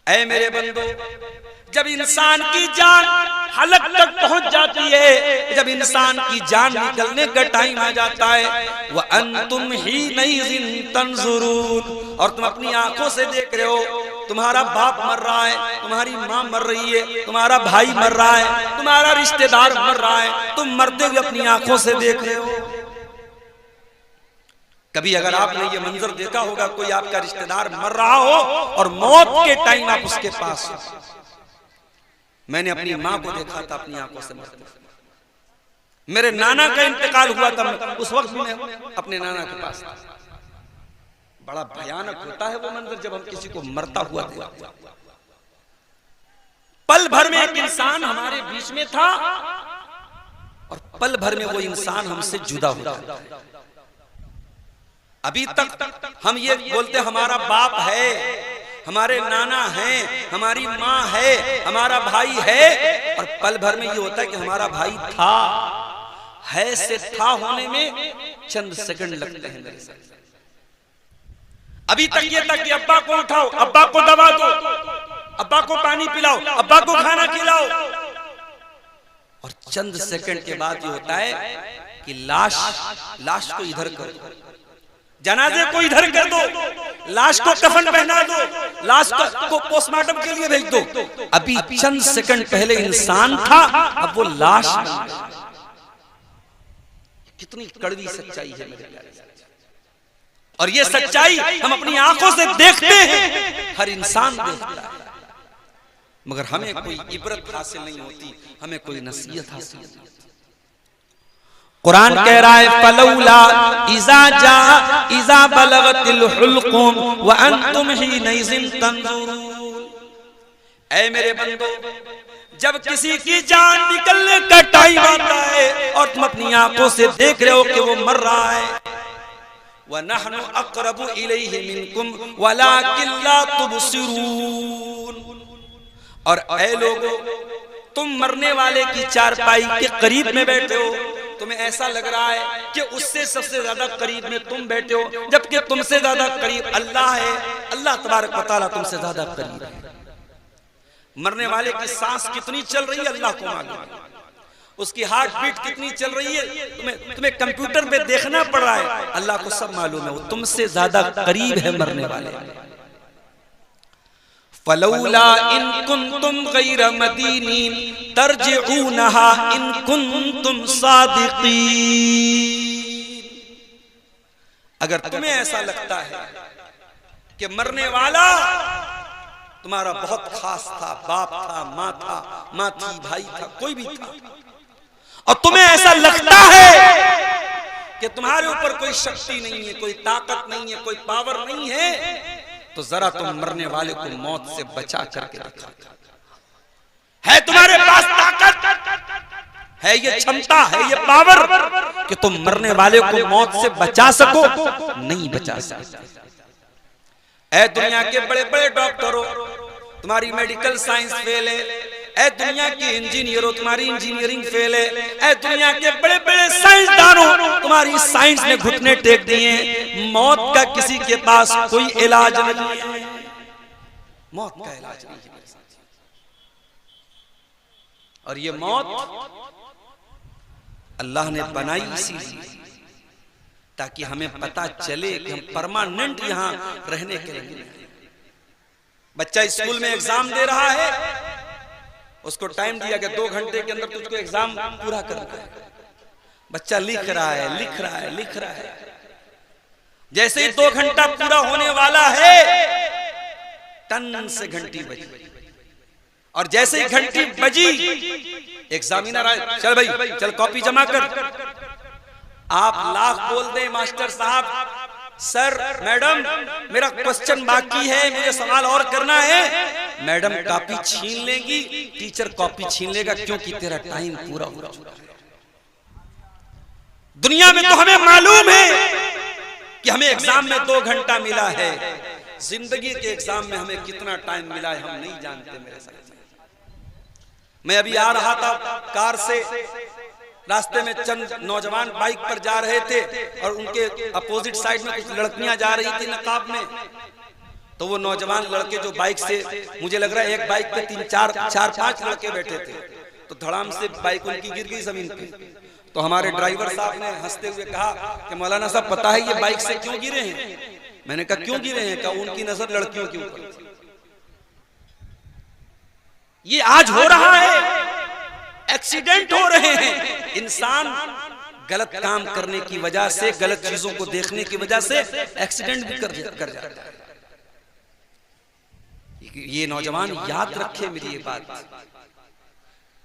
ऐ मेरे बंदो, जब इंसान की जान हलक तक पहुंच जाती है, जब इंसान की जान निकलने का टाइम आ जाता है, वह अंतुम ही नहीं तंजुरून, और तुम अपनी आंखों से देख रहे हो तुम्हारा बाप मर रहा है, तुम्हारी माँ मर रही है, तुम्हारा भाई मर रहा है, तुम्हारा रिश्तेदार मर रहा है, तुम मरते हुए अपनी आंखों से देख रहे हो। कभी अगर आपने ये मंजर देखा होगा, कोई आपका रिश्तेदार मर रहा हो और मौत के टाइम आप उसके पास हो। मैंने अपनी माँ को देखा था अपनी आंखों से मरते। मेरे नाना का इंतकाल हुआ था, उस वक्त मैं अपने नाना के पास था। बड़ा भयानक होता है वो मंजर जब हम किसी को मरता हुआ देखते हैं। पल भर में एक इंसान हमारे बीच में था और पल भर में वो इंसान हमसे जुदा हो गया। अभी तक हम ये बोलते हमारा बाप है, हमारे नाना हैं, हमारी माँ है, हमारा भाई है, और पल भर में ये होता है कि हमारा भाई था, है से था होने में चंद सेकंड लगते हैं मेरे साथ। अभी तक ये था कि अब्बा को उठाओ, अब्बा को दबा दो, अब्बा को पानी पिलाओ, अब्बा को खाना खिलाओ, और चंद सेकंड के बाद ये होता है कि लाश को इधर कर दो, जनाजे को इधर कर दो, लाश को कफन पहना दो, लाश को पोस्टमार्टम के लिए भेज दो। अभी चंद सेकंड पहले इंसान था, अब वो लाश। कितनी कड़वी सच्चाई है मेरे प्यारे, और ये सच्चाई हम अपनी आंखों से देखते हैं, हर इंसान देखता है, मगर हमें कोई इबरत हासिल नहीं होती, हमें कोई नसीहत हासिल नहीं होती। कुरान कह रहा है फलौला इज़ा बलगतिल हुल्कुम व अंतुम हिनइज़िन तंजुरून। ऐ मेरे बंदो, जब किसी की जान निकलने का टाइम आता है और तुम अपनी आंखों से देख रहे हो कि वो मर रहा है, व नहनु अक़रबु इलैहि मिनकुम वलाकिन ला तुबसिरून। और ऐ लोगों, तुम मरने वाले की चारपाई के करीब में बैठे हो, तुम्हें ऐसा लग रहा है कि उससे सबसे ज्यादा करीब में तुम बैठे हो, जबकि तुमसे ज्यादा करीब अल्लाह है। अल्लाह तबारक व तआला तुमसे ज्यादा करीब है। मरने वाले की सांस कितनी चल रही है अल्लाह को मालूम है, उसकी हार्ट बीट कितनी चल रही है तुम्हें कंप्यूटर पे देखना पड़ रहा है, अल्लाह को सब मालूम है, वो तुमसे ज्यादा करीब है मरने वाले। फलौला इन कुंतुम गैर मदीनीन तरजिऊनहा इन कुंतुम सादिकीन। अगर तुम्हें ऐसा लगता है कि मरने वाला तुम्हारा बहुत खास था, बाप था, माँ थी, भाई था, कोई भी था, और तुम्हें ऐसा लगता है कि तुम्हारे ऊपर कोई शक्ति नहीं है, कोई ताकत नहीं है, कोई पावर नहीं है, तो जरा तुम मरने वाले को मौत से बचा करके दिखा। है तुम्हारे पास ताकत, है ये क्षमता, है ये पावर कि तुम मरने वाले को मौत से बचा सको? नहीं बचा सकते। ऐ दुनिया के बड़े बड़े डॉक्टरों, तुम्हारी मेडिकल साइंस फेल है। ऐ दुनिया की इंजीनियरों, तुम्हारी इंजीनियरिंग फेल है। ऐ दुनिया के बड़े बड़े साइंसदानों, तुम्हारी साइंस ने घुटने टेक दिए। मौत का किसी के पास कोई इलाज नहीं है, मौत का इलाज नहीं है। और ये मौत अल्लाह ने बनाई इसीलिए ताकि हमें पता चले कि हम परमानेंट यहां रहने के लिए। बच्चा स्कूल में एग्जाम दे रहा है, उसको टाइम दिया कि 2 घंटे के अंदर तुझको एग्जाम पूरा करना है। बच्चा लिख रहा है। जैसे ही 2 घंटा पूरा होने वाला है, टन से घंटी बजी, और जैसे ही घंटी बजी, एग्जामिनर आए, चल भाई चल कॉपी जमा कर। आप लाख बोल दे मास्टर साहब, सर मैडम मेरा क्वेश्चन बाकी है, मुझे सवाल और करना है, मैडम कॉपी छीन लेगी, टीचर कॉपी छीन लेगा, क्योंकि तेरा टाइम पूरा हो चुका है। दुनिया में तो हमें मालूम है कि हमें एग्जाम में 2 घंटा मिला है, जिंदगी के एग्जाम में हमें कितना टाइम मिला है हम नहीं जानते। मेरे साथ मैं अभी आ रहा था कार से, रास्ते में चंद नौजवान बाइक पर जा रहे थे और उनके अपोजिट साइड में कुछ लड़कियां जा रही थी नकाब में। तो वो नौजवान लड़के जो बाइक से, मुझे लग रहा है एक बाइक पे 4-5 लड़के बैठे थे, तो धड़ाम से बाइक उनकी गिर गई जमीन पे। तो हमारे ड्राइवर साहब ने हंसते हुए कहा कि मौलाना साहब पता है ये बाइक से क्यों गिरे हैं? मैंने कहा क्यों गिरे हैं? कहा उनकी नजर लड़कियों के ऊपर। ये आज हो रहा है, एक्सीडेंट हो रहे हैं। इंसान गलत काम करने की वजह से, गलत चीजों को देखने की वजह से एक्सीडेंट भी कर जाता है। ये नौजवान याद रखे मेरी ये बात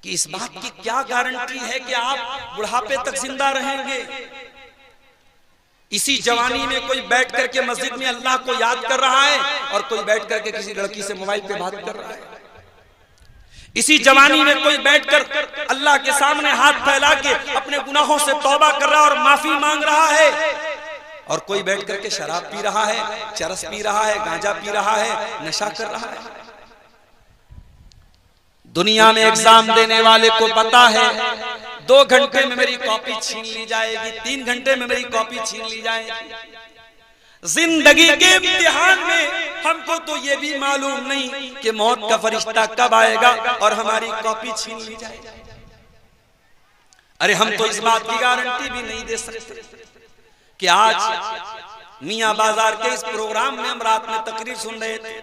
कि इस बात की क्या गारंटी है कि आप बुढ़ापे तक जिंदा रहेंगे। इसी जवानी में कोई बैठ करके मस्जिद में अल्लाह को याद कर रहा है और कोई बैठ करके किसी लड़की से मोबाइल पे बात कर रहा है। इसी जवानी में कोई बैठकर अल्लाह के सामने हाथ फैला के अपने गुनाहों से तौबा कर रहा है और माफी मांग रहा है, और कोई बैठ करके शराब पी रहा है, चरस पी रहा है, गांजा पी रहा है, नशा कर रहा है। दुनिया में एग्जाम देने वाले को पता है 2 घंटे में मेरी कॉपी छीन ली जाएगी, 3 घंटे में मेरी कॉपी छीन ली जाएगी। जिंदगी के इम्तिहान में हमको तो ये भी मालूम नहीं कि मौत का फरिश्ता कब आएगा और हमारी कॉपी छीन ली जाएगी। अरे हम तो इस बात की गारंटी भी नहीं दे सकते कि आज मियां बाजार के इस प्रोग्राम में हम रात में तकरीर सुन रहे थे।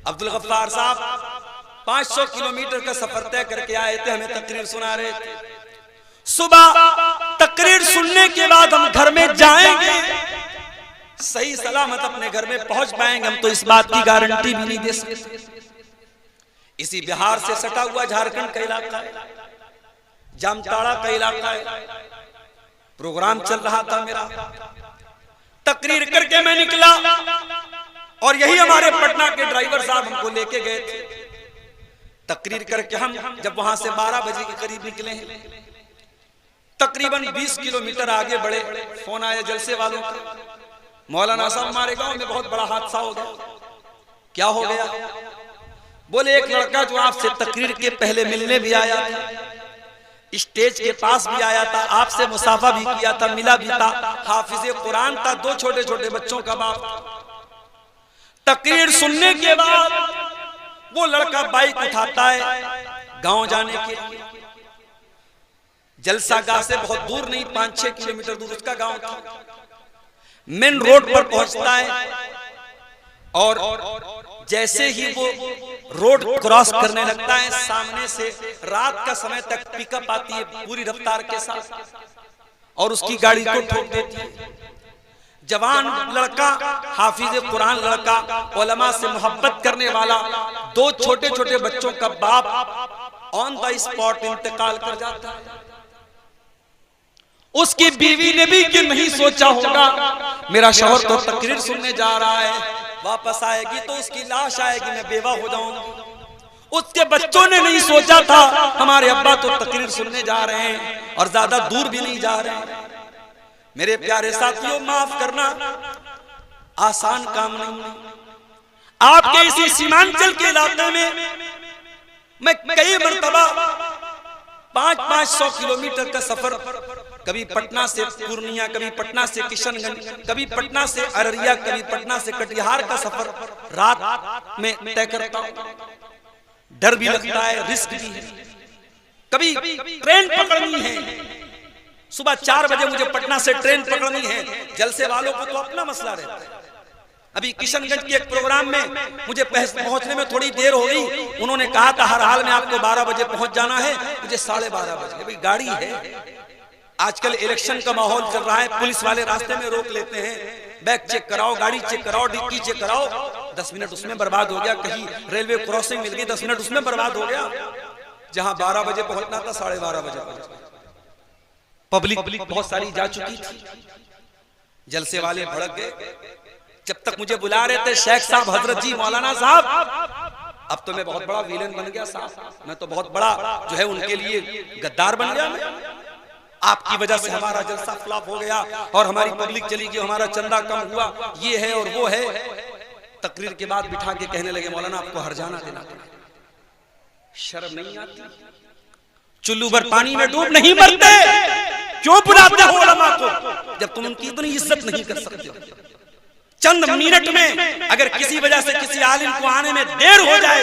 अब्दुल गफ्फार साहब 500 किलोमीटर का सफर तय करके आए थे, हमें तकरीर सुना रहे थे। सुबह तकरीर सुनने के बाद हम घर में जाएंगे, सही सलामत अपने घर में पहुंच पाएंगे, हम तो इस बात की गारंटी भी नहीं दे सकते। इसी बिहार से सटा हुआ झारखंड का इलाका है, जामताड़ा का इलाका है। प्रोग्राम चल रहा था मेरा, तकरीर करके मैं निकला और यही हमारे पटना के ड्राइवर साहब हमको लेके गए थे। तकरीर करके हम जब वहां से 12 बजे के करीब निकले हैं, तकरीबन 20 किलोमीटर आगे बढ़े, फोन आया जलसे वालों का, मौलाना साहब हमारे गांव में बहुत बड़ा हादसा हो गया। क्या हो गया? बोले एक लड़का जो आपसे तकरीर के पहले मिलने भी आया था, स्टेज के पास भी आया था, आपसे मुसाफा भी किया था, मिला भी था, हाफिज कुरान था, 2 छोटे छोटे बच्चों का बाप। तकरीर सुनने के बाद वो लड़का बाइक उठाता है गांव जाने के लिए। जलसागाह से बहुत दूर नहीं, 5-6 किलोमीटर दूर उसका गांव था। मेन रोड पर पहुंचता है और जैसे ही वो रोड क्रॉस करने लगता है, सामने से रात का समय तक पिकअप आती है पूरी रफ्तार के साथ और उसकी गाड़ी को ठोक देती है। जवान लड़का, हाफिज कुरान लड़का, उलमा से मोहब्बत करने वाला, 2 छोटे छोटे बच्चों का बाप ऑन द स्पॉट इंतकाल कर जाता है। उसकी बीवी ने भी कि नहीं सोचा होगा मेरा शौहर तो तकरीर सुनने जा रहा है, वापस आएगी तो उसकी लाश आएगी, मैं बेवा हो जाऊंगी। उसके बच्चों ने नहीं सोचा था हमारे अब्बा तो तकरीर सुनने जा रहे हैं और ज्यादा दूर भी नहीं जा रहे हैं। मेरे प्यारे साथियों, माफ करना आसान काम नहीं। आपके इसी सीमांचल के इलाके में मैं कई मरतबा 500 किलोमीटर का सफर, कभी पटना से पूर्णिया, कभी पटना से किशनगंज, कभी पटना से अररिया, कभी पटना से कटिहार का सफर रात में तय करता हूं। डर भी लगता है, रिस्क भी है। कभी ट्रेन पकड़नी है, सुबह 4 बजे मुझे पटना से ट्रेन पकड़नी है। जलसे वालों को तो अपना मसला रहता है। अभी किशनगंज के एक प्रोग्राम में मुझे पहुंचने में थोड़ी देर हो गई। उन्होंने कहा था हर हाल में आपको 12 बजे पहुंच जाना है, मुझे 12:30 बजे। भाई गाड़ी है, आजकल इलेक्शन का माहौल चल रहा है, पुलिस वाले रास्ते में रोक लेते हैं, बैग चेक कराओ, गाड़ी चेक कराओ, डिक्की चेक कराओ। 10 मिनट उसमें बर्बाद हो गया। कहीं रेलवे क्रॉसिंग मिल गई, 10 मिनट उसमें बर्बाद हो गया। जहां 12 बजे पहुंचना था 12:30 बजे पहुंच गया। पब्लिक बहुत सारी जा चुकी थी। जलसे वाले भड़क गए। जब तक मुझे बुला रहे थे शेख साहब, हजरत जी, मौलाना साहब, अब तो मैं बहुत बड़ा विलेन बन गया साहब, मैं तो बहुत बड़ा जो है उनके लिए गद्दार बन गया। मैं आपकी वजह से हमारा जलसा फ्लॉप हो गया और हमारी पब्लिक चली गई, हमारा चंदा कम हुआ, ये है और वो है। तकरीर के बाद बिठा के कहने लगे मौलाना आपको हरजाना देना पड़ेगा। शर्म नहीं आती? चुल्लू भर पानी में डूब नहीं मरते, क्यों बुलाते हो उलमा को जब तुम उनकी इतनी इज्जत नहीं कर सकते हो? चंद मिनट में अगर किसी वजह से किसी आलिम को आने में देर हो जाए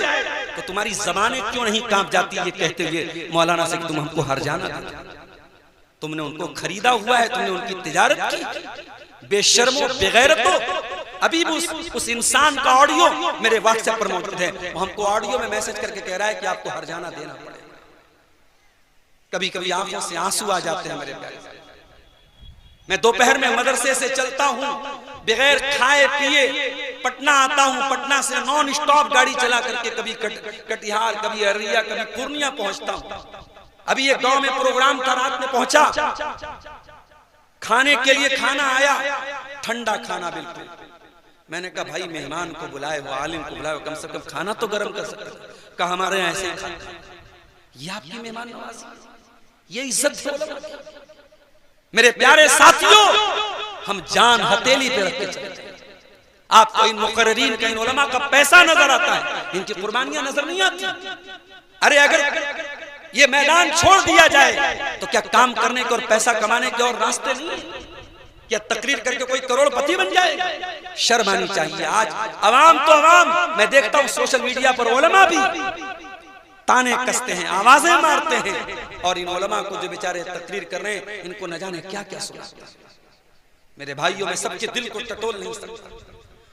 तो तुम्हारी ज़बानें क्यों नहीं कांप जाती ये कहते हुए मौलाना से कि तुम हमको हर्जाना दो। तुमने उनको खरीदा हुआ है, तुमने उनकी तिजारत की। बेशर्मो बेगैरतो। अभी भी उस इंसान का ऑडियो मेरे व्हाट्सएप पर मौजूद है। वो हमको ऑडियो में मैसेज करके कह रहा है कि आपको हर्जाना देना पड़ेगा। कभी कभी आंखों से आंसू आ जाते हैं मेरे प्यारे। मैं दोपहर में मदरसे से चलता हूँ, बगैर खाए पिए पटना आता हूँ, पटना से नॉन स्टॉप गाड़ी चला करके कभी कटिहार, कभी अररिया, कभी पूर्णिया पहुंचता हूँ। अभी एक गांव में प्रोग्राम था, रात में पहुंचा, खाने के लिए खाना आया, ठंडा खाना बिल्कुल। मैंने कहा भाई मेहमान को बुलाए हो, आलिम को बुलाए हो, कम से कम खाना तो गर्म कर सकते। कहा हमारे यहाँ ऐसे ही खाते हैं। ये आपकी मेहमान नवाजी, ये इज्जत है। मेरे प्यारे साथियों, हम जान हथेली पे रख के चलते हैं। आपको इन मुकर्रिरीन का, इन उलमा का पैसा नजर आता है, इनकी कुर्बानियां नजर नहीं आती। अरे अगर ये मैदान छोड़ दिया जाए तो क्या काम करने के और पैसा कमाने के और रास्ते नहीं है? क्या तकरीर करके कोई करोड़पति बन जाएगा? शर्म आनी चाहिए। आज अवाम तो अवाम, मैं देखता हूँ सोशल मीडिया पर उलमा भी ताने कसते हैं, आवाजें मारते हैं, और इन उलमा को जो बेचारे तकरीर कर रहे हैं इनको न जाने क्या क्या सुनाते हैं। मेरे भाइयों, मैं सबके दिल को टटोल नहीं सकता,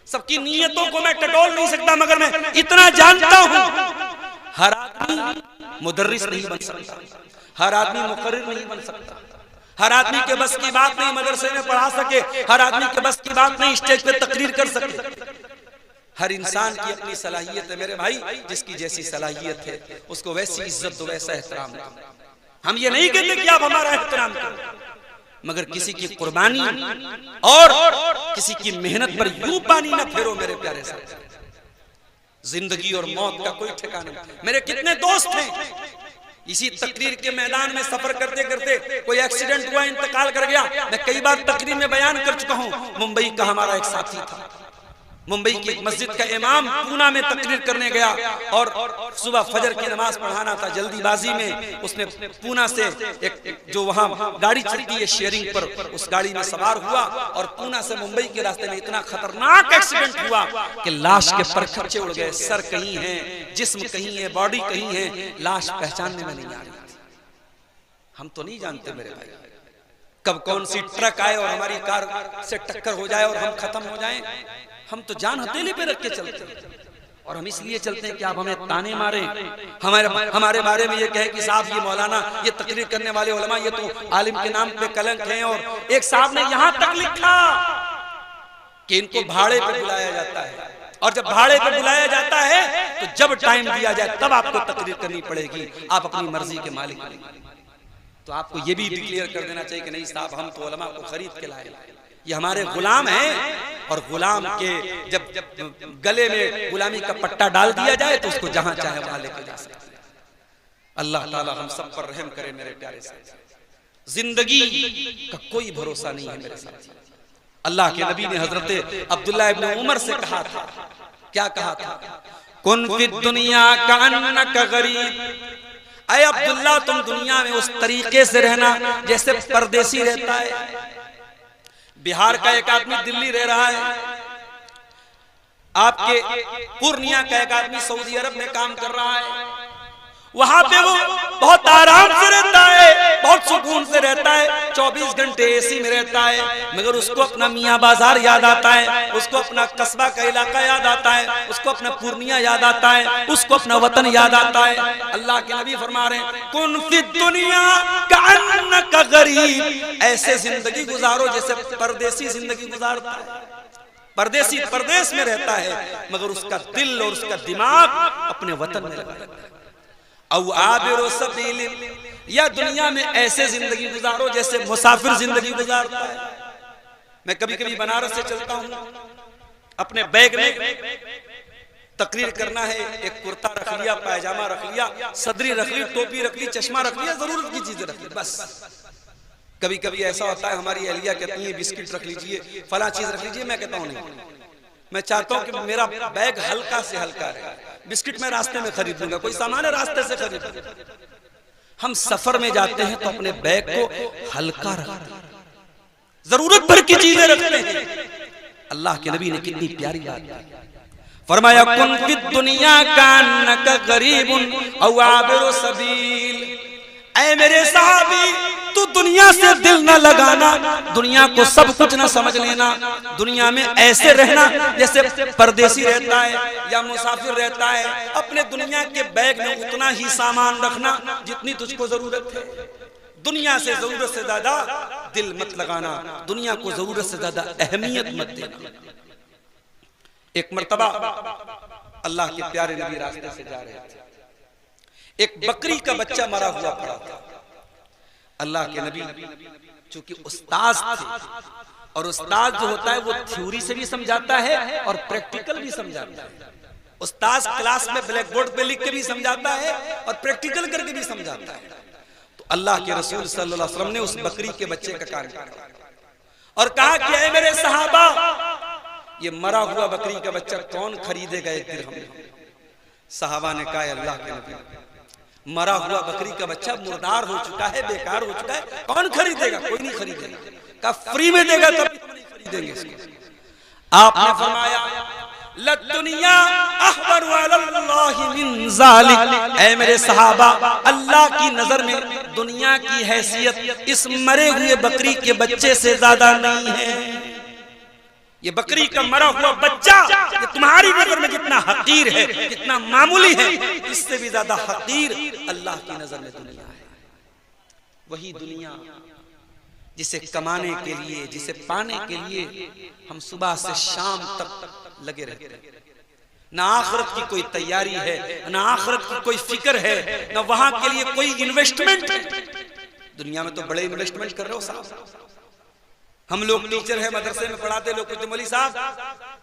सबकी नीयतों को मैं टटोल नहीं सकता, मगर मैं इतना जानता हूं हर आदमी मुदर्रिस नहीं बन सकता, हर आदमी मुकर्रिर नहीं बन सकता, हर आदमी के बस की बात नहीं मदरसे में पढ़ा सके, हर आदमी के बस की बात नहीं स्टेज पे तकरीर कर सके। हर इंसान की अपनी सलाहियत है मेरे भाई, जिसकी जैसी सलाहियत है उसको वैसी इज्जत दो, वैसा एहतराम दो। हम ये नहीं कहते कि आप हमारा एहतराम करो, मगर किसी की कुर्बानी और किसी की मेहनत पर यूं पानी ना फेरो मेरे प्यारे साथ। जिंदगी और मौत का कोई ठिकाना नहीं। मेरे कितने दोस्त हैं, इसी तकरीर के मैदान में सफर करते करते कोई एक्सीडेंट हुआ, इंतकाल कर गया। मैं कई बार तकरीर में बयान कर चुका हूं। मुंबई का हमारा एक साथी था, मुंबई की एक मस्जिद का इमाम पूना में तकरीर करने गया और सुबह फजर की नमाज पढ़ाना था। जल्दीबाजी में उसने पूना से एक जो वहां गाड़ी चलती है शेयरिंग पर, उस गाड़ी में सवार हुआ और पूना से मुंबई के रास्ते में इतना खतरनाक एक्सीडेंट हुआ कि लाश के परखच्चे उड़ गए। सर कहीं है, जिस्म कहीं है, बॉडी कहीं है, लाश पहचानने में नहीं आ रही। हम तो नहीं जानते मेरे भाई कब कौन सी ट्रक आए और हमारी कार से टक्कर हो जाए और हम खत्म हो जाएं। हम तो जान हथेली पे रख के चलते हैं, और हम इसलिए चलते हैं कि आप हमें ताने मारे, हमारे बारे में ये कहे कि साहब ये मौलाना, ये तकरीर करने वाले उलमा, ये तो आलिम के नाम पे कलंक हैं। और एक साहब ने यहां तक लिखा कि इनको भाड़े पे बुलाया जाता है, और जब भाड़े पे बुलाया जाता है तो जब टाइम दिया जाए तब आपको तकरीर करनी पड़ेगी, आप अपनी मर्जी के मालिक नहीं। तो आपको ये भी डिक्लेयर कर देना चाहिए कि नहीं साहब, हम तो उलमा को खरीद के लाए, ये हमारे गुलाम हैं, और गुलाम के जब गले में गुलामी का पट्टा डाल दिया जाए तो उसको जहां चाहे वहां लेके जा सकते हैं। अल्लाह ताला हम सब पर रहम करे मेरे प्यारे साथ। जिंदगी का कोई भरोसा नहीं है मेरे साथ। अल्लाह के नबी ने हजरत अब्दुल्लाह इब्न उमर से कहा था, क्या कहा था? कुन फी दुनिया कअन्नका गरीब। ऐ अब्दुल्ला, तुम दुनिया में उस तरीके से रहना जैसे परदेसी रहता है। बिहार का एक आदमी दिल्ली रह रहा है, आपके पूर्णिया का एक आदमी सऊदी अरब में काम कर रहा है। वहां पे वो बहुत आराम से रहता है, बहुत सुकून से रहता है, 24 घंटे एसी में रहता है, मगर उसको अपना मियाँ बाजार याद आता है, उसको अपना कस्बा का इलाका याद आता है, उसको अपना पूर्णिया याद आता है, उसको अपना वतन याद आता है। अल्लाह के नबी फरमा रहे हैं, कुन फी दुनिया कअन्नका गरीब। ऐसे जिंदगी गुजारो जैसे परदेसी जिंदगी गुजारता है। परदेसी परदेश में रहता है, मगर उसका दिल और उसका दिमाग अपने वतन में लगा रहता है। औ आबिरो सबील, या दुनिया में ऐसे जिंदगी गुजारो जैसे मुसाफिर जिंदगी गुजारता है। मैं कभी कभी बनारस से चलता हूँ, अपने बैग में तकरीर करना है, एक कुर्ता रख लिया, पायजामा रख लिया, सदरी रख ली, टोपी रख ली, चश्मा रख लिया, जरूरत की चीजें रख ली, बस। कभी कभी ऐसा होता है, हमारी अहलिया कहती है बिस्किट रख लीजिए, फला चीज रख लीजिए। मैं कहता हूँ नहीं, मैं चाहता हूँ कि मेरा बैग हल्का से हल्का रहे। बिस्किट मैं रास्ते में खरीद लूंगा, कोई सामान है रास्ते से खरीद लूंगा। हम सफर में जाते हैं तो अपने बैग को हल्का रखते हैं, जरूरत भर की चीजें रखते हैं। अल्लाह के नबी ने कितनी प्यारी बात की, फरमाया कुन फिद दुनिया कान्नका गरीबुन औ आबिरु सबील। ऐ मेरे सहाबी, तू दुनिया से दिल न लगाना, दुनिया को सब कुछ न समझ लेना, दुनिया में ऐसे रहना जैसे परदेसी रहता है या मुसाफिर रहता है। अपने दुनिया के बैग में उतना ही सामान रखना जितनी तुझको जरूरत है। दुनिया से जरूरत से ज्यादा दिल मत लगाना, दुनिया को जरूरत से ज्यादा अहमियत मत देना। एक मर्तबा अल्लाह के प्यारे नबी रास्ते से जा रहे थे, एक बकरी का बच्चा मरा हुआ पड़ा था। अल्लाह के नबी चूंकि उस्ताद थे, और उस्ताद जो होता है वो थ्योरी से भी समझाता है और प्रैक्टिकल भी समझाता है। उस्ताद क्लास में ब्लैक बोर्ड पे लिख के भी समझाता है और प्रैक्टिकल करके भी समझाता है। तो अल्लाह के रसूल सल्लल्लाहु अलैहि वसल्लम ने उस बकरी के बच्चे का कान काटा और कहा कि ऐ मेरे सहाबा, ये मरा हुआ बकरी का बच्चा कौन खरीदेगा एक दिरहम में? सहाबा ने कहा अल्लाह के नबी, मरा हुआ बकरी का बच्चा मुर्दार हो चुका है, बेकार हो चुका है, कौन खरीदेगा? कोई नहीं खरीदेगा। कहा फ्री में देगा तब नहीं खरीदेंगे इसको। आपने फरमाया लद्दुनिया अहबर अलल्लाहि मिन ज़ालिक। ऐ मेरे सहाबा, अल्लाह की नजर में दुनिया की हैसियत इस मरे हुए बकरी के बच्चे से ज्यादा नहीं है। ये बकरी का मरा हुआ बच्चा ये तुम्हारी नजर में जितना हकीर है, जितना मामूली है, इससे भी ज्यादा हकीर अल्लाह की नजर में दुनिया है। वही दुनिया जिसे कमाने के लिए, जिसे पाने के लिए हम सुबह से शाम तक लगे रहते हैं। ना आखिरत की कोई तैयारी है, ना आखिरत की कोई फिक्र है, ना वहां के लिए कोई इन्वेस्टमेंट है। दुनिया में तो बड़े इन्वेस्टमेंट कर रहे हो साहब। हम लोग टीचर है, मदरसे में पढ़ाते लोग कहते मौलवी साहब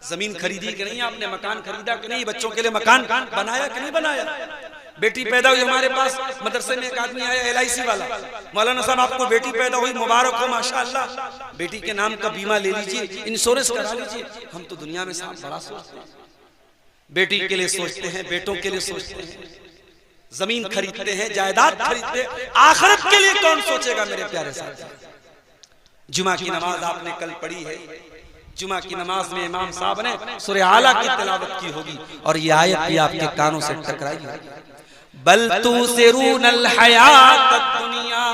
जमीन खरीदी कि नहीं, आपने मकान खरीदा कि नहीं, बच्चों के लिए मकान बनाया कि नहीं बनाया। बेटी पैदा हुई हमारे पास, मदरसे में एक आदमी आया LIC वाला, मौलाना साहब आपको बेटी पैदा हुई, मुबारक हो माशाअल्लाह, बेटी के नाम का बीमा ले लीजिए, इंश्योरेंस करा लीजिए। हम तो दुनिया में साहब बड़ा सोचते हैं, बेटी के लिए सोचते हैं, बेटों के लिए सोचते हैं, जमीन खरीदते हैं, जायदाद खरीदते हैं। आखिरत के लिए कौन सोचेगा मेरे प्यारे साथी? जुमा की नमाज आपने कल पढ़ी है, जुमा की नमाज में इमाम साहब ने सूरह आला की तिलावत की होगी और ये आयत भी आपके कानों से टकराई होगी। बल तुसिरूनल हयातद दुनिया,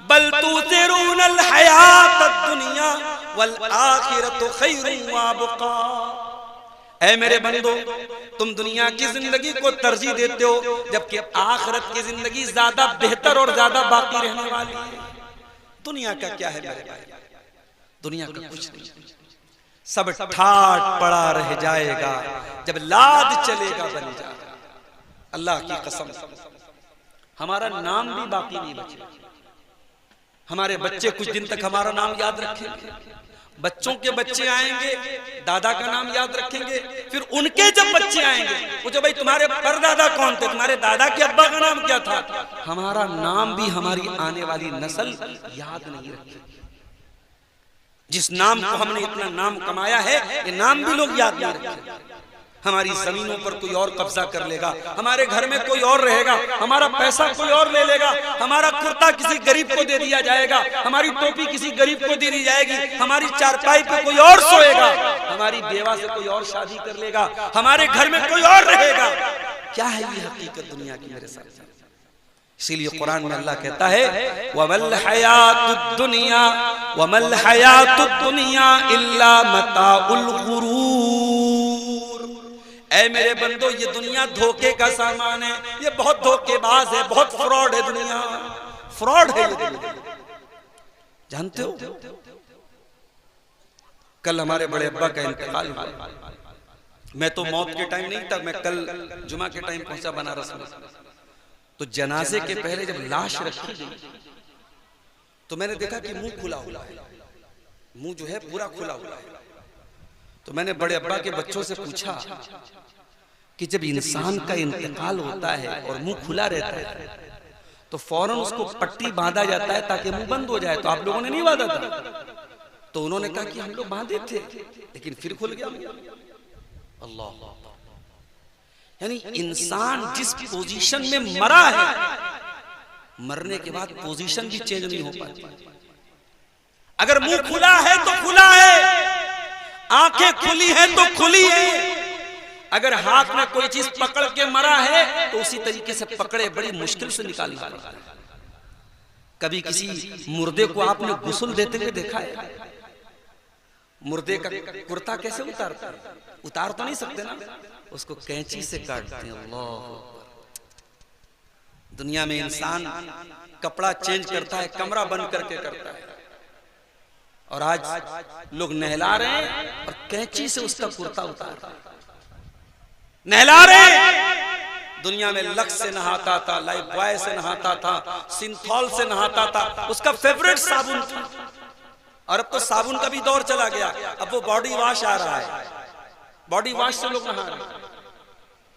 बल तुसिरूनल हयातद दुनिया वल आखिरतु खैरुन व अबका। ऐ मेरे बंदो, तुम दुनिया की जिंदगी को तरजीह देते हो जबकि आखिरत की जिंदगी ज्यादा बेहतर और ज्यादा बाकी रहने वाली है। दुनिया का क्या है मेरे भाई? दुनिया का कुछ नहीं, सब ठाट पड़ा रह जाएगा, जब लाद चलेगा बन जाएगा। अल्लाह की कसम, हमारा नाम भी बाकी नहीं बचेगा। हमारे बच्चे कुछ दिन तक हमारा नाम याद रखेंगे, बच्चों के बच्चे आएंगे दादा का नाम याद रखेंगे, फिर उनके जब बच्चे आएंगे पूछो भाई तुम्हारे परदादा कौन थे, तुम्हारे दादा के अब्बा का नाम क्या था। हमारा नाम भी हमारी आने वाली नस्ल याद नहीं रखेगी। जिस नाम को हमने इतना नाम कमाया है, ये नाम भी लोग याद नहीं रखेंगे। हमारी जमीनों पर कोई और कब्जा कर लेगा, हमारे घर में कोई और रहेगा, हमारा पैसा कोई और ले लेगा, हमारा कुर्ता किसी गरीब को दे दिया जाएगा, हमारी टोपी किसी गरीब को दे दी जाएगी, हमारी चारपाई पे कोई और सोएगा, हमारी बेवा से कोई और शादी कर लेगा, हमारे घर में कोई और रहेगा। क्या है ये हकीकत दुनिया की मेरे साथ? इसीलिए कुरान में अल्लाह कहता है वमल हयातुद दुनिया वमल हयातुद दुनिया इल्ला मताउल गुरूर। ऐ मेरे बंदो, ये दुनिया धोखे का सामान है, ये बहुत धोखेबाज है, बहुत फ्रॉड है दुनिया, फ्रॉड है ये दुनिया। जानते हो कल हमारे बड़े अब्बा का इंतकाल हुआ। मैं तो मौत के टाइम नहीं था, मैं कल जुमा के टाइम पहुंचा बनारस में। तो जनाजे के पहले जब लाश रखी गई तो मैंने देखा कि मुंह खुला हुआ है, मुंह जो है पूरा खुला हुआ है। तो मैंने बड़े अब्बा के बच्चों से पूछा कि जब इंसान का इंतकाल होता है और मुंह खुला रहता है तो फौरन उसको पट्टी बांधा जाता है ताकि मुंह बंद हो जाए, तो आप लोगों ने नहीं बांधा था? तो उन्होंने कहा कि हम लोग बांधे थे लेकिन फिर खुल गया। अल्लाह, यानी इंसान जिस पोजीशन में मरा है, मरने के बाद पोजीशन भी चेंज नहीं हो पाती। अगर मुंह खुला है तो खुला है, आंखें खुली हैं तो खुली है। अगर हाथ में कोई चीज पकड़ के मरा है तो उसी तरीके से पकड़े, बड़ी मुश्किल से निकालना पड़ता है। कभी किसी मुर्दे को आपने गुस्ल देते हुए देखा है? मुर्दे का कुर्ता कैसे उतारते हैं? उतार तो नहीं सकते ना, उसको कैंची से काटते हैं। अल्लाह। दुनिया में इंसान कपड़ा चेंज करता है, कमरा बंद करके करता है, और आज लोग नहला रहे हैं और कैंची से उसका कुर्ता उतार रहे हैं। नहला रहे हैं। दुनिया में लक्स से नहाता था, लाइफ बॉय से नहाता था, सिंथॉल से नहाता था, उसका फेवरेट साबुन था। और अब तो साबुन का भी दौर चला गया, अब वो बॉडी वॉश आ रहा है, बॉडी वॉश से लोग नहा रहे हैं।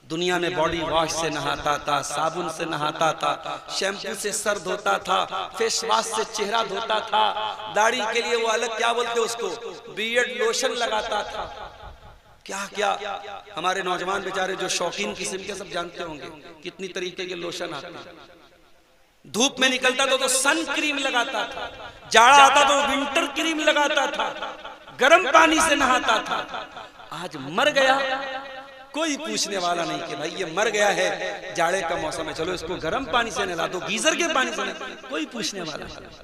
दुनिया में बॉडी वॉश से नहाता था, साबुन से नहाता था, शैम्पू से सर धोता था, फेस वॉश से चेहरा धोता था, दाढ़ी के लिए वो अलग क्या बोलते उसको, बियर्ड लोशन लगाता था। क्या क्या हमारे नौजवान बेचारे जो शौकीन किस्म के, सब जानते होंगे कितनी तरीके के लोशन आते हैं। धूप में निकलता तो सन क्रीम लगाता था, जाड़ा आता तो विंटर क्रीम लगाता था, गर्म पानी से नहाता था। आज मर गया, कोई पूछने वाला नहीं कि भाई ये मर गया है, जाड़े का मौसम है, चलो इसको गर्म पानी से नहला दो, गीजर के पानी से नहला, कोई पूछने वाला नहीं,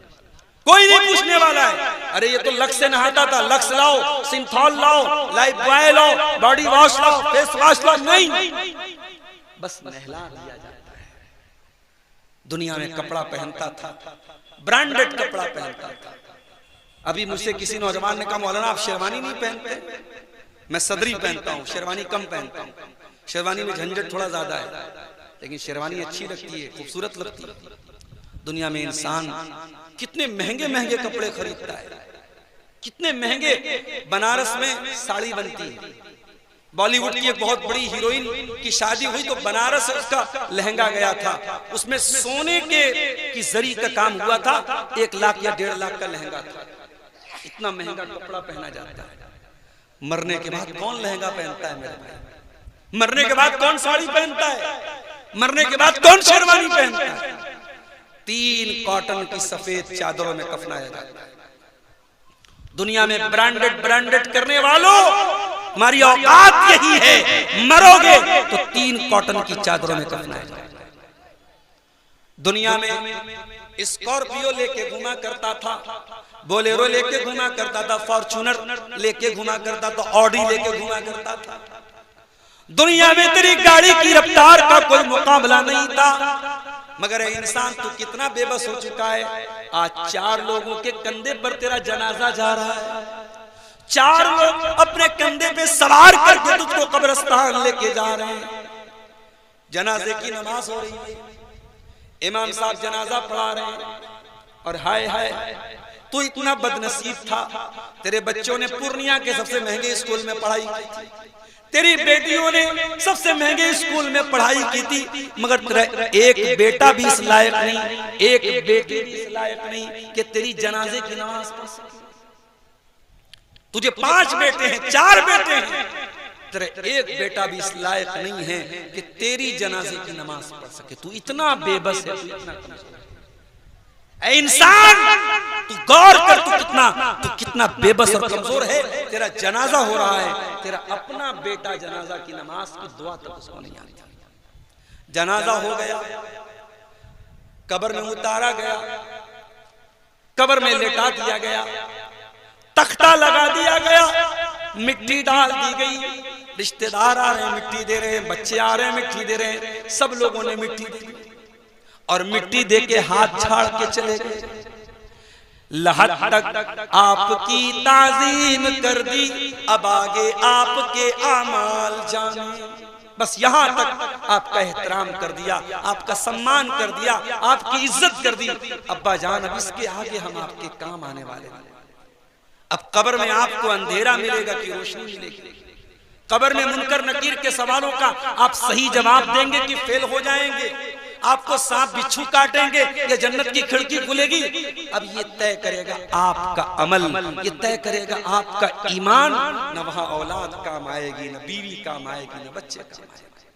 कोई नहीं पूछने वाला है। अरे ये तो लक्स से नहाता था, लक्स लाओ, सिंथॉल लाओ, लाइफ बॉय लाओ, बॉडी वॉश लाओ, फेस वॉश लाओ, नहीं, बस नहला दिया जाता है। दुनिया में कपड़ा पहनता था, ब्रांडेड कपड़ा पहनता था। अभी मुझसे किसी नौजवान ने कहा मौलाना आप शेरवानी नहीं पहनते? मैं सदरी पहनता हूँ, शेरवानी कम पहनता हूँ। शेरवानी में झंझट थोड़ा ज्यादा है, लेकिन शेरवानी अच्छी लगती है, खूबसूरत लगती है। दुनिया में इंसान कितने महंगे महंगे कपड़े खरीदता है, कितने महंगे। बनारस में साड़ी बनती है, बॉलीवुड की एक बहुत बड़ी हीरोइन की शादी हुई तो बनारस से उसका लहंगा गया था, उसमें सोने की जरी का काम हुआ था, 1 लाख या 1.5 लाख का लहंगा था। इतना महंगा कपड़ा पहना जाता है। मरने के बाद कौन लहंगा पहनता है मेरे भाई? मरने के बाद कौन साड़ी पहनता है? मरने के बाद कौन शेरवानी पहनता है? 3 कॉटन की सफेद चादरों में कफनाया जाता है। दुनिया में ब्रांडेड करने वालों, हमारी औकात यही है, मरोगे तो 3 कॉटन की चादरों में कफनाया जाता है। दुनिया में स्कॉर्पियो लेके घुमा करता था, बोलेरो लेके घुमा करता था, फॉर्च्यूनर लेके घुमा करता था, ऑडी लेके घुमा करता था। दुनिया में तेरी गाड़ी की रफ्तार का कोई मुकाबला नहीं था। मगर इंसान तू कितना बेबस हो चुका है। आज 4 लोगों के कंधे पर तेरा जनाजा जा रहा है, 4 लोग अपने कंधे पे सवार करके तुझको कब्रिस्तान लेके जा रहे हैं। जनाजे की नमाज हो रही है, इमाम साहब जनाजा पढ़ा रहे हैं, और हाय हाय तू इतना बदनसीब था, तेरे बच्चों ने पूर्णिया के सबसे महंगे स्कूल में पढ़ाई की थी, तेरी बेटियों ने सबसे महंगे स्कूल में पढ़ाई की थी, मगर तेरा एक बेटा भी इस लायक नहीं, एक बेटी भी इस लायक नहीं कि तेरी जनाजे की नमाज पढ़ सके। तुझे 5 बेटे हैं, 4 बेटे हैं, तेरे एक बेटा भी इस लायक नहीं है कि तेरी जनाजे की नमाज पढ़ सके। तू इतना बेबस है, तू इतना कमजोर है। ऐ इंसान तू गौर कर, तू कितना बेबस और कमजोर है। तेरा जनाजा हो रहा है, तेरा अपना बेटा जनाजा की नमाज की दुआ तक उसको नहीं आती। जनाजा हो गया, कब्र में उतारा गया, कब्र में लेटा दिया गया, तख्ता लगा दिया गया, मिट्टी डाल दी गई, रिश्तेदार आ रहे हैं मिट्टी दे रहे हैं, बच्चे आ रहे हैं मिट्टी दे रहे हैं, सब लोगों ने मिट्टी दी और मिट्टी दे के हाथ छाड़ के चले गए। लहद तक आपकी ताजीम कर दी, अब आगे आपके आमाल जाने। बस यहाँ तक आपका एहतराम कर दिया, आपका सम्मान कर दिया, आपकी इज्जत कर दी। अब्बा जान अब इसके आगे हम आपके काम आने वाले हैं। अब कब्र में आपको अंधेरा मिलेगा कि रोशनी मिलेगी? कब्र में मुनकर नकीर के सवालों का आप सही जवाब देंगे कि फेल हो जाएंगे? आपको सांप बिच्छू काटेंगे या जन्नत की खिड़की खुलेगी? अब ये तय करेगा आपका अमल, ये तय करेगा आपका ईमान। न वहां औलाद काम आएगी, न बीवी काम आएगी, न बच्चे काम आएंगे।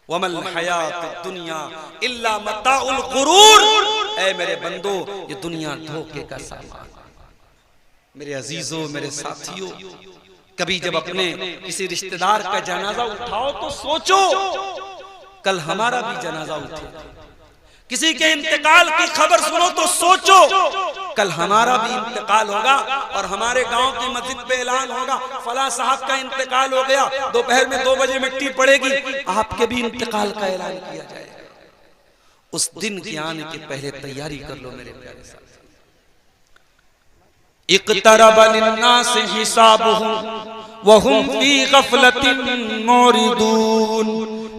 वमल हयात दुनिया इल्ला मताउल गुरूर। ऐ मेरे बंदो, ये दुनिया धोखे का सामान। मेरे अजीजों, मेरे साथियों, कभी जब अपने किसी रिश्तेदार का जनाजा उठाओ तो सोचो कल हमारा भी जनाजा उठेगा। किसी के इंतकाल की खबर सुनो तो सोचो कल हमारा भी इंतकाल होगा और हमारे गांव की मस्जिद पे ऐलान होगा फला साहब का इंतकाल हो गया, दोपहर में 2 बजे मिट्टी पड़ेगी, आपके भी इंतकाल का ऐलान किया जाएगा। उस दिन के आने के पहले तैयारी कर लो मेरे प्यारे साथी। इक़्तरब लिन्नास हिसाबुहुम वहुम फी गफलतिन मुरिदून।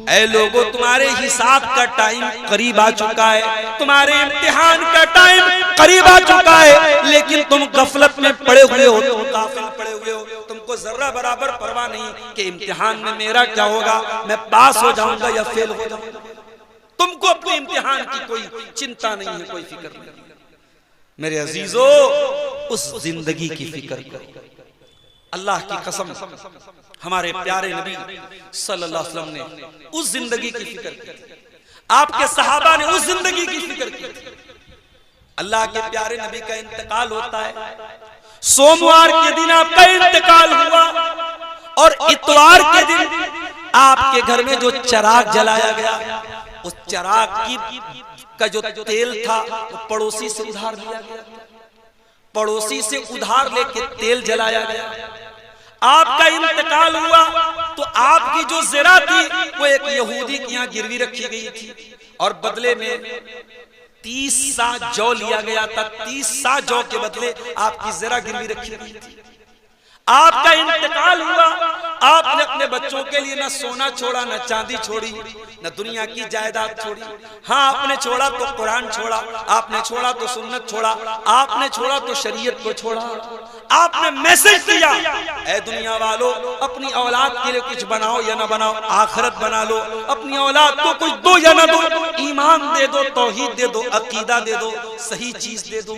ऐ लोगों, तुम्हारे हिसाब का टाइम करीब आ चुका है, तुम्हारे इम्तिहान का टाइम करीब आ चुका है, लेकिन तुम गफलत में पड़े हुए हो, तुम गाफिल पड़े हुए हो। तुमको जर्रा बराबर परवाह नहीं कि इम्तिहान में मेरा क्या होगा, मैं पास हो जाऊंगा या फेल हो जाऊंगा। तुमको अपने इम्तिहान की कोई चिंता नहीं है, कोई फिक्र नहीं। मेरे अजीजों, उस जिंदगी की फिक्र करो। अल्लाह की कसम, हमारे प्यारे नबी सल्लल्लाहु अलैहि वसल्लम ने उस जिंदगी की फिक्र की, आपके सहाबा ने उस जिंदगी की फिक्र की। अल्लाह के प्यारे नबी का इंतकाल होता है, सोमवार के दिन आपका इंतकाल हुआ और इतवार के दिन आपके घर में जो चिराग जलाया गया, उस चिराग की का जो तेल था वो पड़ोसी से उधार लिया गया, पड़ोसी से उधार लेके तेल जलाया गया। आपका इंतकाल हुआ तो आपकी जो ज़रा थी वो एक यहूदी के यहाँ गिरवी रखी गई थी और बदले में 30 सा जौ लिया गया था। 30 सा जौ के बदले आपकी ज़रा गिरवी रखी गई थी। आपका इंतकाल हुआ, आपने अपने बच्चों के लिए न सोना छोड़ा, न चांदी छोड़ी, न दुनिया की जायदाद छोड़ी। हाँ, आपने छोड़ा तो कुरान छोड़ा, आपने छोड़ा तो सुन्नत छोड़ा, आपने छोड़ा तो शरीयत को छोड़ा। आपने मैसेज दिया, ऐ दुनिया वालों, अपनी औलाद के लिए कुछ बनाओ या ना बनाओ, आखिरत बना लो। अपनी औलाद को कुछ दो या ना दो, ईमान दे दो, तौहीद दे दो, अकीदा दे दो, सही चीज दे दो।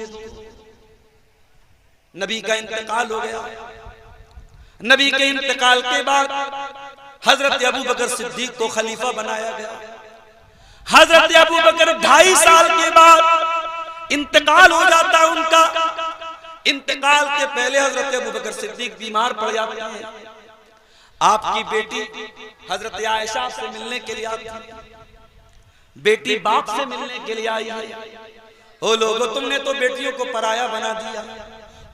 नबी का इंतकाल हो गया। नबी के इंतकाल के बाद हजरत अबू बकर सिद्दीक को खलीफा बनाया गया। हजरत अबू बकर 2.5 साल के बाद इंतकाल हो जाता है उनका। इंतकाल के पहले हजरत अबू बकर सिद्दीक बीमार पड़ जाते हैं। आपकी बेटी हजरत आयशा से मिलने के लिए आती है, बेटी बाप से मिलने के लिए आई है। ओ लोगों, तुमने तो बेटियों को पराया बना दिया।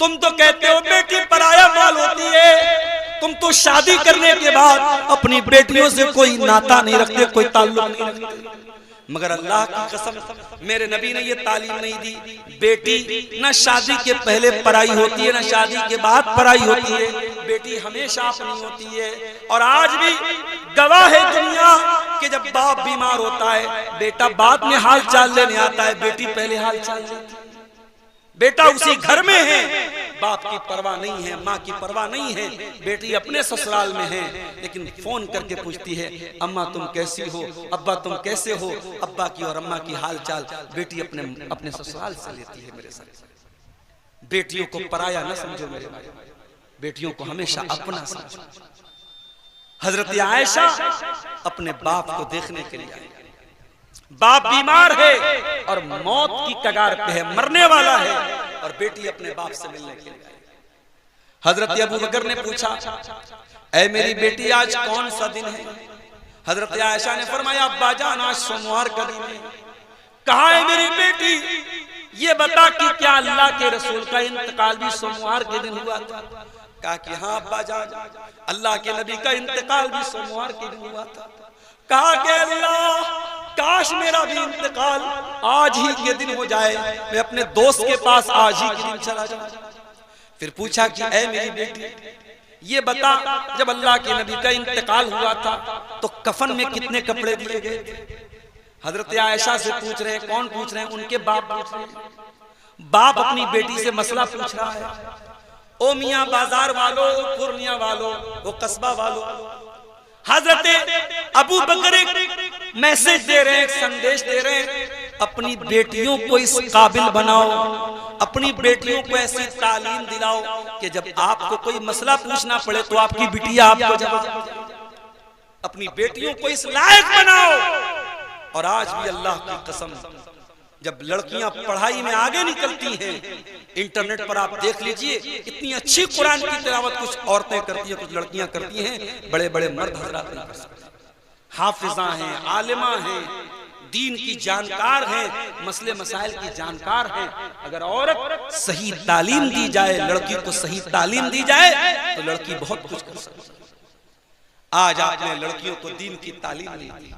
तुम तो कहते हो बेटी पराया माल होती है, तुम तो शादी करने के बाद अपनी बेटियों से कोई नाता नहीं रखते, कोई ताल्लुक नहीं रखते। मगर अल्लाह की कसम, मेरे नबी ने ये तालीम नहीं दी। बेटी न शादी के पहले पराई होती है, न शादी के बाद पराई होती है। बेटी हमेशा अपनी होती है। और आज भी गवाह है दुनिया कि जब बाप बीमार होता है, बेटा बाद में हाल चाल लेने आता है, बेटी पहले हाल चाल लेती है। बेटा उसी घर में है, बाप की परवाह नहीं है, माँ की परवाह नहीं है। बेटी अपने ससुराल में है, लेकिन फोन करके पूछती है, अम्मा तुम कैसी हो, अब्बा तुम कैसे हो। अब्बा की और अम्मा की हाल चाल बेटी अपने ससुराल से लेती है। मेरे साथ बेटियों को पराया न समझो मेरे भाई, बेटियों को हमेशा अपना समझो। हजरत आयशा अपने बाप को देखने के लिए आई। बाप बीमार है और मौत की कगार पे है, मरने वाला है, और बेटी अपने बाप से मिलने के लिए आई। हजरत अबू बकर ने पूछा, ऐ मेरी बेटी आज कौन सा दिन है? हजरत आयशा ने फरमाया, अब्बा जान आज सोमवार का दिन है। कहाँ है मेरी बेटी? ये बता कि क्या अल्लाह के रसूल का इंतकाल भी सोमवार के दिन हुआ था? कहा कि हाँ अब्बा जान, अल्लाह के नबी का इंतकाल भी सोमवार के दिन हुआ था। कहा कि अल्लाह, काश मेरा भी इंतकाल आज ही के दिन हो जाए, मैं अपने दोस्त के पास आज ही के दिन चला जाऊं। फिर पूछा कि ऐ मेरी बेटी, ये बता जब अल्लाह के नबी का इंतकाल हुआ था तो कफन में कितने कपड़े दिए गए थे? हजरत आयशा से पूछ रहे हैं। कौन पूछ रहे हैं? उनके बाप पूछ रहे हैं। बाप अपनी बेटी से मसला पूछ रहा है। ओ मियां बाजार वालों, ओ पूर्णिया वालों, ओ कस्बा वालों, हजरत अबू बकर मैसेज दे रहे हैं, संदेश दे रहे हैं, अपनी बेटियों को इस काबिल बनाओ, अपनी बेटियों को ऐसी तालीम दिलाओ कि जब आपको कोई मसला पूछना पड़े तो आपकी बिटिया आपको जवाब। अपनी बेटियों को इस लायक बनाओ। और आज भी अल्लाह की कसम, जब लड़कियां पढ़ाई में आगे निकलती हैं इंटरनेट पर आप देख लीजिए, इतनी अच्छी कुरान की तिलावत कुछ औरतें करती हैं, कुछ लड़कियां करती हैं, बड़े बड़े मर्द हजरात नहीं कर सकते। हाफिजा हैं, आलिमा हैं, दीन की जानकार हैं, मसले मसाइल की जानकार हैं। अगर औरत सही तालीम दी जाए, लड़की को सही तालीम दी जाए तो लड़की बहुत कुछ कर सकती है। आज आपने लड़कियों को दीन की तालीम नहीं दी।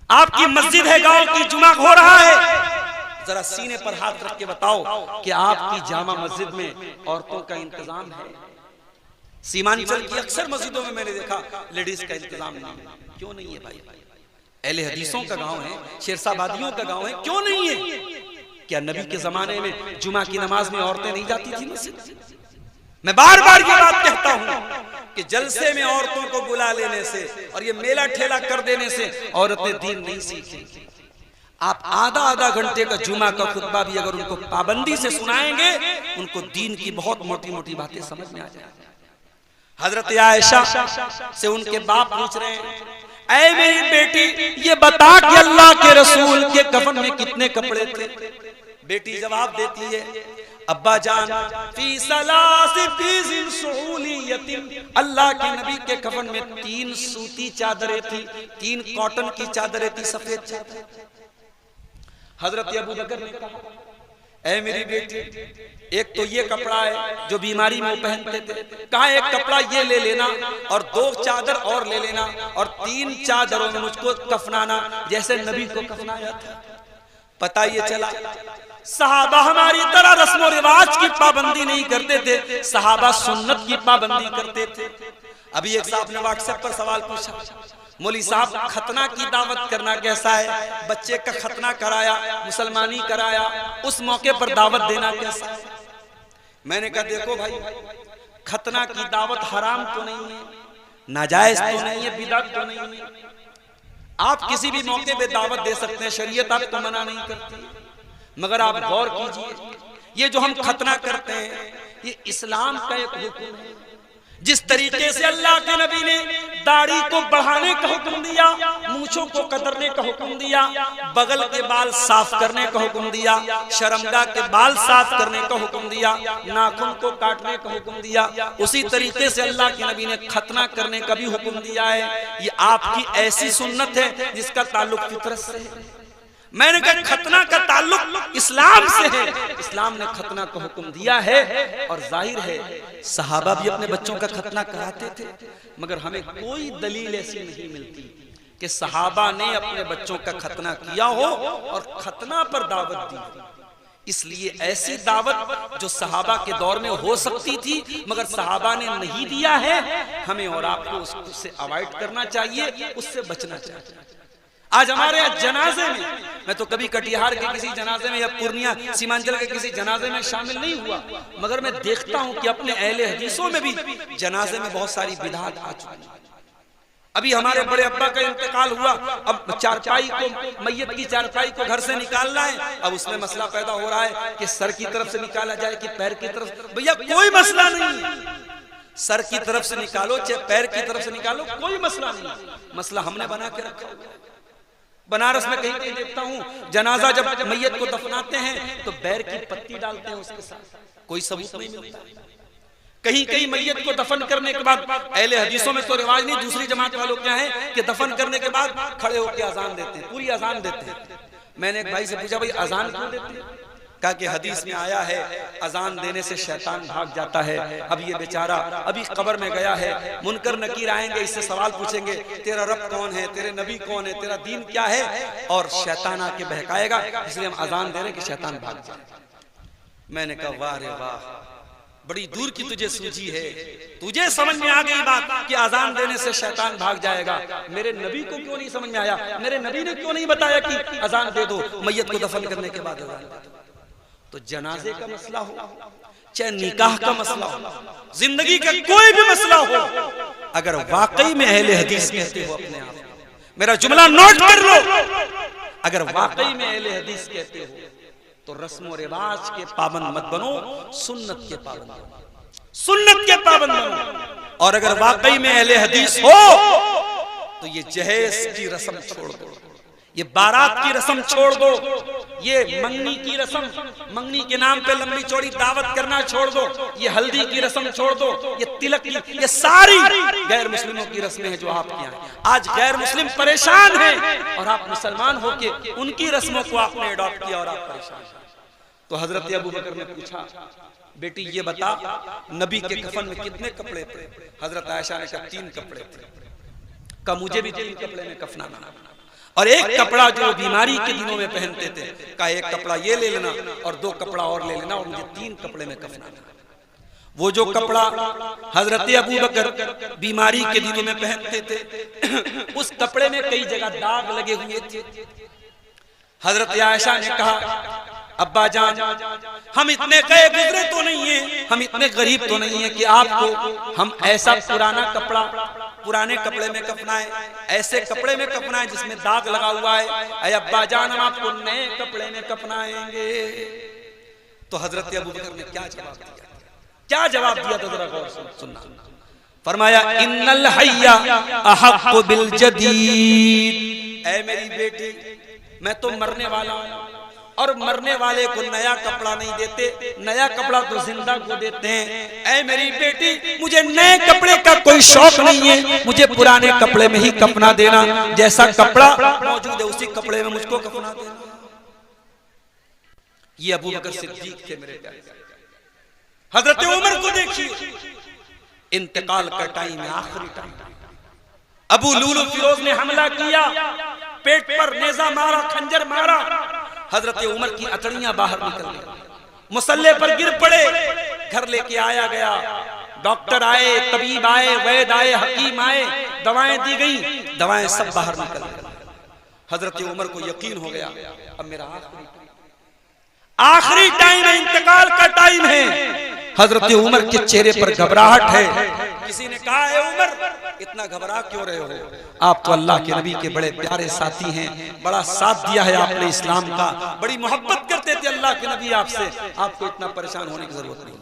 आपकी मस्जिद है, गांव की जुमा हो रहा है, जरा सीने पर हाथ रख के बताओ कि आपकी जामा मस्जिद में औरतों का इंतजाम है? सीमांचल की अक्सर मस्जिदों में मैंने देखा लेडीज का इंतजाम नहीं। क्यों नहीं है भाई? अहले हदीसों का गांव है, शेरशाबादियों का गांव है, क्यों नहीं है? क्या नबी के जमाने में जुमा की नमाज में औरतें नहीं जाती थी मस्जिद? मैं बार बार ये बात कहता हूं कि जलसे में औरतों को बुला लेने से और ये मेला ठेला कर देने से औरतें दीन नहीं सीखेंगी। आप आधा आधा घंटे का जुमा का खुतबा भी अगर उनको पाबंदी से सुनाएंगे, उनको दीन की बहुत मोटी मोटी बातें समझ में आ जाएंगी। हजरत आयशा से उनके बाप पूछ रहे हैं, ऐ मेरी बेटी ये बता कि अल्लाह के रसूल के कफन में कितने कपड़े थे? बेटी जवाब देती है, अब्बा जान फी सलासी फीज़िन सुहूलियतिन, अल्लाह के नबी के कफन में 3 सूती चादरें थी, 3 कॉटन की चादरें थी, सफेद चादर। हजरत अबू बकर ने कहा, ऐ मेरी बेटी एक तो ये कपड़ा है जो बीमारी में पहनते थे, कहा एक कपड़ा ये ले लेना और 2 चादर और ले लेना और 3 चादरों में मुझको कफनाना जैसे नबी को कफनाया था। पता ये चला सहाबा हमारी तरह रस्म और रिवाज की पाबंदी नहीं करते थे, सहाबा सुन्नत की पाबंदी करते थे। अभी एक साहब ने व्हाट्सएप पर सवाल पूछा, मौली साहब खतना की दावत करना कैसा है? बच्चे का खतना कराया, मुसलमानी कराया, उस मौके पर दावत देना कैसा है? मैंने कहा देखो भाई, खतना की दावत हराम तो नहीं है, नाजायज तो नहीं है, बिदअत तो नहीं है। आप किसी भी मौके पे दावत दे सकते हैं, शरीयत आपको मना नहीं करती। मगर आप गौर कीजिए, ये जो हम खतना करते हैं ये इस्लाम का एक हुक्म है। जिस तरीके से अल्लाह के नबी ने दाढ़ी को बढ़ाने का हुक्म दिया, मूंछों को कतरने का हुक्म दिया, बगल के बाल साफ करने का हुक्म दिया, शर्मगाह के बाल साफ करने का हुक्म दिया, नाखून को काटने का हुक्म दिया, उसी तरीके से अल्लाह के नबी ने खतना करने का भी हुक्म दिया है। ये आपकी ऐसी सुन्नत है जिसका ताल्लुक फितरत से है। मैंने कहा खतना का ताल्लुक इस्लाम से है, इस्लाम ने खतना का हुक्म दिया है। और जाहिर है सहाबा भी अपने बच्चों का खतना कराते थे, मगर हमें कोई दलील ऐसी नहीं मिलती कि सहाबा ने अपने बच्चों का खतना किया हो और खतना पर दावत दी। इसलिए ऐसी दावत जो सहाबा के दौर में हो सकती थी मगर सहाबा ने नहीं दिया है, हमें और आपको उससे अवॉइड करना चाहिए, उससे बचना चाहिए। आज हमारे यहाँ जनाजे में, मैं तो कभी कटिहार के किसी जनाजे में या पूर्णिया सीमांचल के किसी जनाजे में शामिल नहीं हुआ, मगर मैं देखता हूँ कि अपने अहले हदीसों में भी जनाजे में बहुत सारी बिदअत आ चुकी है। अभी हमारे बड़े अब्बा का इंतकाल हुआ, अब चारपाई को, मैयत की चारपाई को घर से निकालना है। अब उसमें मसला पैदा हो रहा है कि सर की तरफ से निकाला जाए कि पैर की तरफ। भैया कोई मसला नहीं, सर की तरफ से निकालो चाहे पैर की तरफ से निकालो, कोई मसला नहीं। मसला हमने बना के रखा हुआ। बनारस में कहीं कहीं देखता हूँ जनाजा जब मैयत को दफनाते हैं तो बैर की पत्ती डालते हैं उसके साथ, कोई सबूत नहीं मिलता। कहीं कहीं मैयत को दफन करने के बाद, अहले हदीसों में तो रिवाज नहीं, दूसरी जमात वालों क्या है कि दफन करने के बाद खड़े होकर अजान देते हैं, पूरी अजान देते हैं। मैंने एक भाई से पूछा भाई अजान क्यों देते हैं? कहा कि हदीस में आया है अजान देने से शैतान भाग जाता है। अब ये बेचारा अभी कब्र में गया है, मुनकर नकीर आएंगे, इससे सवाल पूछेंगे तेरा रब कौन है, तेरे नबी कौन है, तेरा दीन क्या है, और शैतान आके बहकाएगा, इसलिए हम अजान दे रहे कि शैतान भाग जाए। मैंने कहा वाह रे वाह, बड़ी दूर की तुझे सूझी है, तुझे समझ में आ गई बात कि अजान देने से शैतान भाग जाएगा। मेरे नबी को क्यों नहीं समझ में आया? मेरे नबी ने क्यों नहीं बताया कि अजान दे दो मैयत को दफन करने के बाद अजान दे दो? तो जनाजे का मसला हो चाहे निकाह का मसला हो, जिंदगी का कोई भी मसला हो, अगर वाकई में अहले हदीस कहते हो अपने आप, मेरा जुमला नोट कर लो, अगर वाकई में अहले हदीस कहते हो तो रस्म और रिवाज के पाबंद मत बनो, सुन्नत के पाबंद बनो, सुन्नत के पाबंद बनो। और अगर वाकई में अहले हदीस हो तो ये जहेज की रस्म छोड़ दो, ये बारात की रस्म छोड़ दो, ये मंगनी की रस्म, मंगनी के नाम पे लंबी चौड़ी दावत करना छोड़ दो, ये हल्दी की रस्म छोड़ दो, ये तिलक की, ये सारी गैर मुस्लिमों की रस्में हैं जो आपके यहाँ। आज गैर मुस्लिम परेशान हैं और आप मुसलमान होके उनकी रस्मों को आपने अडॉप्ट किया और आप परेशान। तो हजरत अबू बकर ने पूछा, बेटी ये बता नबी के कफन में कितने कपड़े थे? हजरत आयशा ने कहा 3 कपड़े थे। कहा मुझे भी 3 कपड़े में कफनाना, और एक कपड़ा जो बीमारी के दिनों में पहनते थे, कहा एक कपड़ा ये ले लेना और 2 कपड़ा और ले लेना और मुझे 3 कपड़े में कफनाना। वो जो कपड़ा हजरत अबू बकर बीमारी के दिनों में पहनते थे, उस कपड़े में कई जगह दाग लगे हुए थे। हजरत आयशा ने कहा, अब्बा जान हम इतने गए गुजरे तो नहीं है, हम इतने गरीब तो नहीं है कि आपको हम ऐसा पुराना कपड़ा पुराने कपड़े में कफनाएं, ऐसे कपड़े में कफनाएं जिसमें दाग लगा हुआ है। अरे अब्बा जान हम आपको नए कपड़े में कफनाएंगे। तो हजरत अबू बकर ने क्या जवाब दिया? क्या जवाब दिया तो जरा गौर से सुनना। फरमाया, इन्नल हय्या अहक्कु बिल जदीद। ऐ मेरी बेटी, मैं तो मरने वाला हूं और मरने वाले को नया कपड़ा नहीं देते, नया कपड़ा तो जिंदा को देते हैं। ऐ मेरी बेटी, मुझे नए कपड़े का कोई शौक नहीं है, मुझे पुराने कपड़े में ही कफना देना, जैसा कपड़ा मौजूद है उसी कपड़े में मुझको कफना देना। ये अबू बकर सिद्दीक थे मेरे प्यारे। हजरत उमर को देखिए, इंतकाल का टाइम है, आखिरी टाइम। अबू लूलू फिरोज ने हमला किया, पेट पर नेजा मारा, खंजर मारा। हजरत उमर की अतड़ियां बाहर निकल गई, मुसल्ले पर गिर पड़े। घर लेके आया गया, डॉक्टर आए, तबीब आए, वैद आए, हकीम आए, दवाएं दी गई, दवाएं सब बाहर निकल गई। हजरत उमर को यकीन हो गया, अब मेरा आखिरी टाइम है, इंतकाल का टाइम है। हजरत उमर के चेहरे पर घबराहट है। किसी ने कहा, है उमर इतना घबरा क्यों रहे हो? आप तो अल्लाह के नबी के बड़े प्यारे साथी हैं, बड़ा साथ दिया है आपने इस्लाम का, बड़ी मोहब्बत करते थे अल्लाह के नबी आपसे, आपको इतना परेशान होने की जरूरत नहीं।